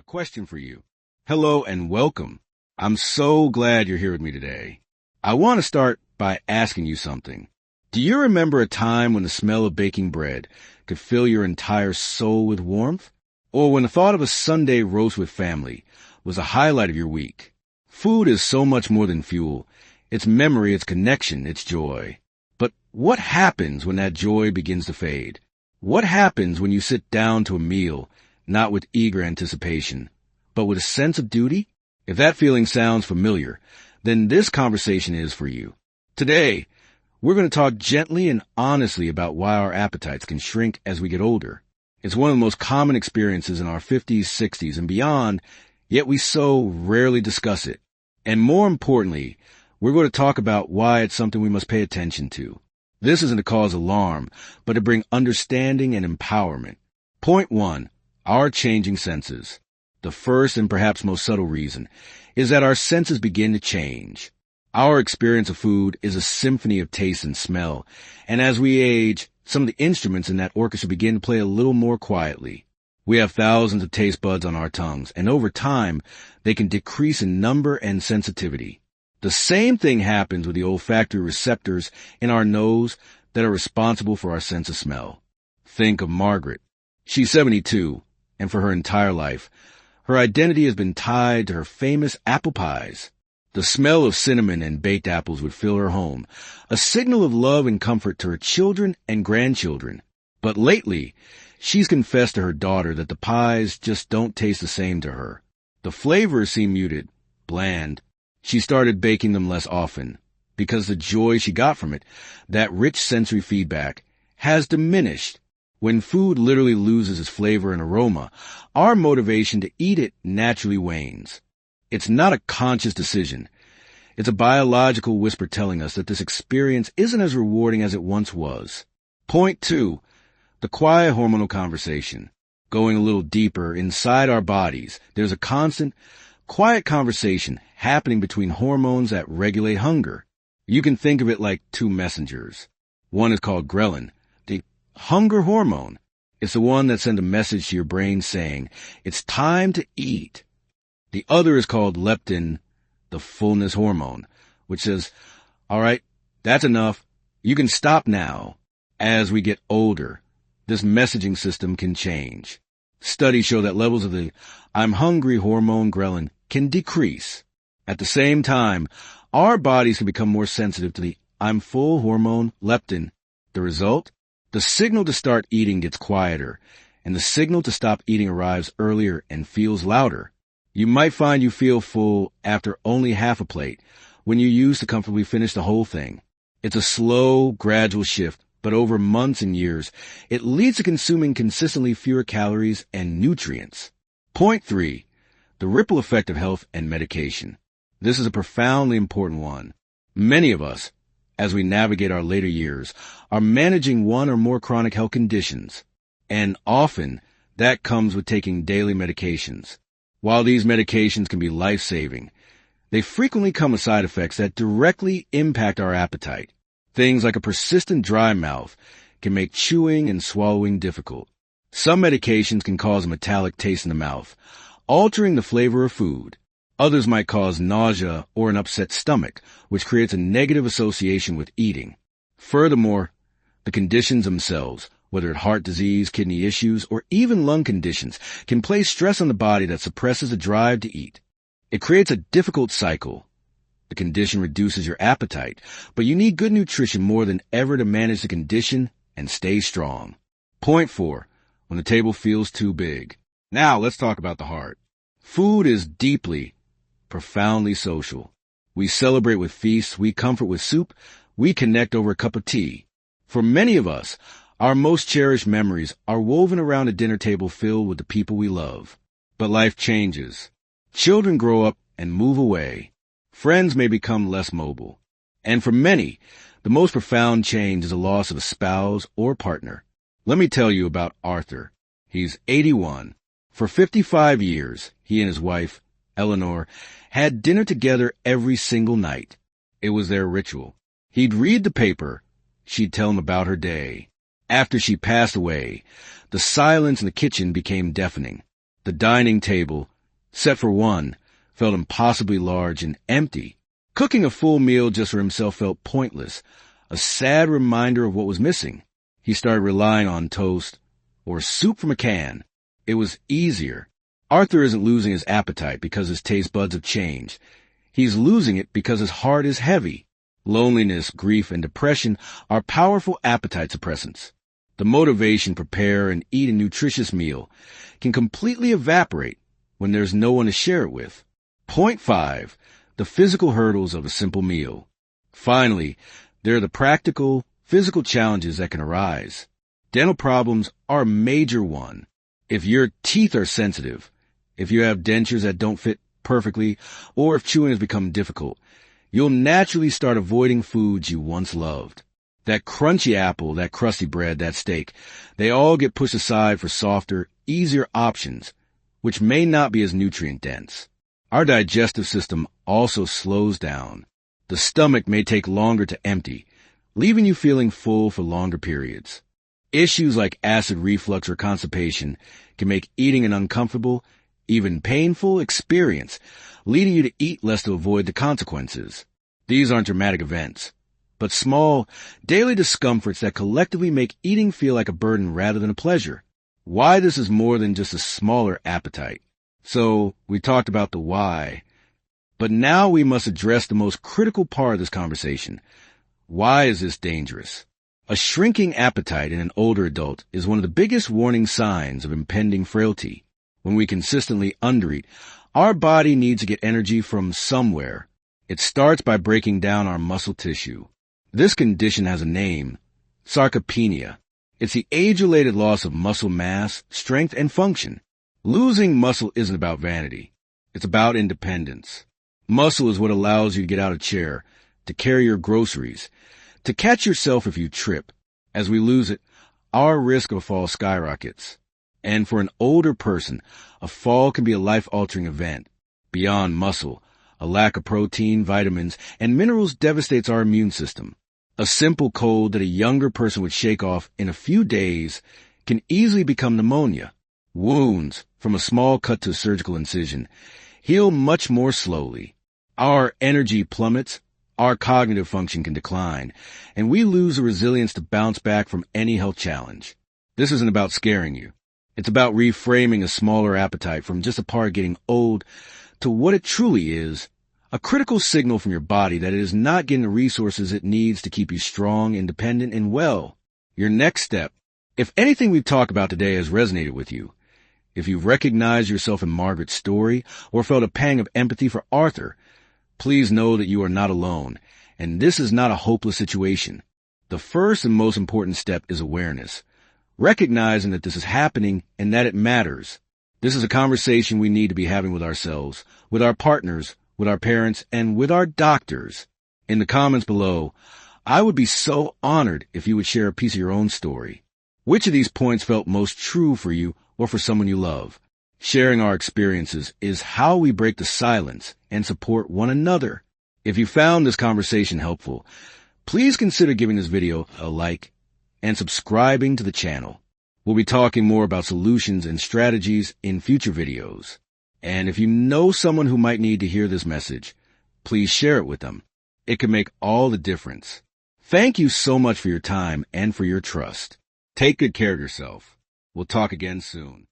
question for you. Hello and welcome. I'm so glad you're here with me today. I want to start by asking you something. Do you remember a time when the smell of baking bread could fill your entire soul with warmth? Or when the thought of a Sunday roast with family was a highlight of your week? Food is so much more than fuel. It's memory, it's connection, it's joy. But what happens when that joy begins to fade? What happens when you sit down to a meal, not with eager anticipation, but with a sense of duty? If that feeling sounds familiar, then this conversation is for you. Today, we're going to talk gently and honestly about why our appetites can shrink as we get older. It's one of the most common experiences in our 50s, 60s, and beyond, yet we so rarely discuss it. And more importantly, we're going to talk about why it's something we must pay attention to. This isn't to cause alarm, but to bring understanding and empowerment. Point 1, our changing senses. The first and perhaps most subtle reason is that our senses begin to change. Our experience of food is a symphony of taste and smell, and as we age, some of the instruments in that orchestra begin to play a little more quietly. We have thousands of taste buds on our tongues, and over time, they can decrease in number and sensitivity. The same thing happens with the olfactory receptors in our nose that are responsible for our sense of smell. Think of Margaret. She's 72, and for her entire life, her identity has been tied to her famous apple pies. The smell of cinnamon and baked apples would fill her home, a signal of love and comfort to her children and grandchildren. But lately, she's confessed to her daughter that the pies just don't taste the same to her. The flavors seem muted, bland. She started baking them less often, because the joy she got from it, that rich sensory feedback, has diminished. When food literally loses its flavor and aroma, our motivation to eat it naturally wanes. It's not a conscious decision. It's a biological whisper telling us that this experience isn't as rewarding as it once was. Point 2, the quiet hormonal conversation. Going a little deeper inside our bodies, there's a constant, quiet conversation happening between hormones that regulate hunger. You can think of it like two messengers. One is called ghrelin, the hunger hormone. It's the one that sends a message to your brain saying, it's time to eat. The other is called leptin, the fullness hormone, which says, all right, that's enough. You can stop now. As we get older, this messaging system can change. Studies show that levels of the I'm hungry hormone ghrelin can decrease. At the same time, our bodies can become more sensitive to the I'm full hormone leptin. The result? The signal to start eating gets quieter, and the signal to stop eating arrives earlier and feels louder. You might find you feel full after only half a plate when you used to comfortably finish the whole thing. It's a slow, gradual shift, but over months and years, it leads to consuming consistently fewer calories and nutrients. Point 3, the ripple effect of health and medication. This is a profoundly important one. Many of us, as we navigate our later years, are managing one or more chronic health conditions, and often that comes with taking daily medications. While these medications can be life-saving, they frequently come with side effects that directly impact our appetite. Things like a persistent dry mouth can make chewing and swallowing difficult. Some medications can cause a metallic taste in the mouth, altering the flavor of food. Others might cause nausea or an upset stomach, which creates a negative association with eating. Furthermore, the conditions themselves, whether it's heart disease, kidney issues, or even lung conditions, can place stress on the body that suppresses the drive to eat. It creates a difficult cycle. The condition reduces your appetite, but you need good nutrition more than ever to manage the condition and stay strong. Point 4, when the table feels too big. Now let's talk about the heart. Food is deeply, profoundly social. We celebrate with feasts, we comfort with soup, we connect over a cup of tea. For many of us, our most cherished memories are woven around a dinner table filled with the people we love. But life changes. Children grow up and move away. Friends may become less mobile. And for many, the most profound change is the loss of a spouse or partner. Let me tell you about Arthur. He's 81. For 55 years, he and his wife, Eleanor, had dinner together every single night. It was their ritual. He'd read the paper. She'd tell him about her day. After she passed away, the silence in the kitchen became deafening. The dining table, set for one, felt impossibly large and empty. Cooking a full meal just for himself felt pointless, a sad reminder of what was missing. He started relying on toast or soup from a can. It was easier. Arthur isn't losing his appetite because his taste buds have changed. He's losing it because his heart is heavy. Loneliness, grief, and depression are powerful appetite suppressants. The motivation to prepare and eat a nutritious meal can completely evaporate when there's no one to share it with. Point 5. The physical hurdles of a simple meal. Finally, there are the practical, physical challenges that can arise. Dental problems are a major one. If your teeth are sensitive, if you have dentures that don't fit perfectly, or if chewing has become difficult, you'll naturally start avoiding foods you once loved. That crunchy apple, that crusty bread, that steak, they all get pushed aside for softer, easier options, which may not be as nutrient-dense. Our digestive system also slows down. The stomach may take longer to empty, leaving you feeling full for longer periods. Issues like acid reflux or constipation can make eating an uncomfortable, even painful experience, leading you to eat less to avoid the consequences. These aren't dramatic events, but small, daily discomforts that collectively make eating feel like a burden rather than a pleasure. Why this is more than just a smaller appetite. So, we talked about the why, but now we must address the most critical part of this conversation. Why is this dangerous? A shrinking appetite in an older adult is one of the biggest warning signs of impending frailty. When we consistently undereat, our body needs to get energy from somewhere. It starts by breaking down our muscle tissue. This condition has a name, sarcopenia. It's the age-related loss of muscle mass, strength, and function. Losing muscle isn't about vanity. It's about independence. Muscle is what allows you to get out of chair, to carry your groceries, to catch yourself if you trip. As we lose it, our risk of a fall skyrockets. And for an older person, a fall can be a life-altering event. Beyond muscle, a lack of protein, vitamins, and minerals devastates our immune system. A simple cold that a younger person would shake off in a few days can easily become pneumonia. Wounds, from a small cut to a surgical incision, heal much more slowly. Our energy plummets, our cognitive function can decline, and we lose the resilience to bounce back from any health challenge. This isn't about scaring you. It's about reframing a smaller appetite from just a part of getting old to what it truly is, a critical signal from your body that it is not getting the resources it needs to keep you strong, independent, and well. Your next step. If anything we've talked about today has resonated with you, if you've recognized yourself in Margaret's story or felt a pang of empathy for Arthur, please know that you are not alone, and this is not a hopeless situation. The first and most important step is awareness. Recognizing that this is happening and that it matters. This is a conversation we need to be having with ourselves, with our partners, with our parents, and with our doctors. In the comments below, I would be so honored if you would share a piece of your own story. Which of these points felt most true for you or for someone you love? Sharing our experiences is how we break the silence and support one another. If you found this conversation helpful, please consider giving this video a like and subscribing to the channel. We'll be talking more about solutions and strategies in future videos. And if you know someone who might need to hear this message, please share it with them. It can make all the difference. Thank you so much for your time and for your trust. Take good care of yourself. We'll talk again soon.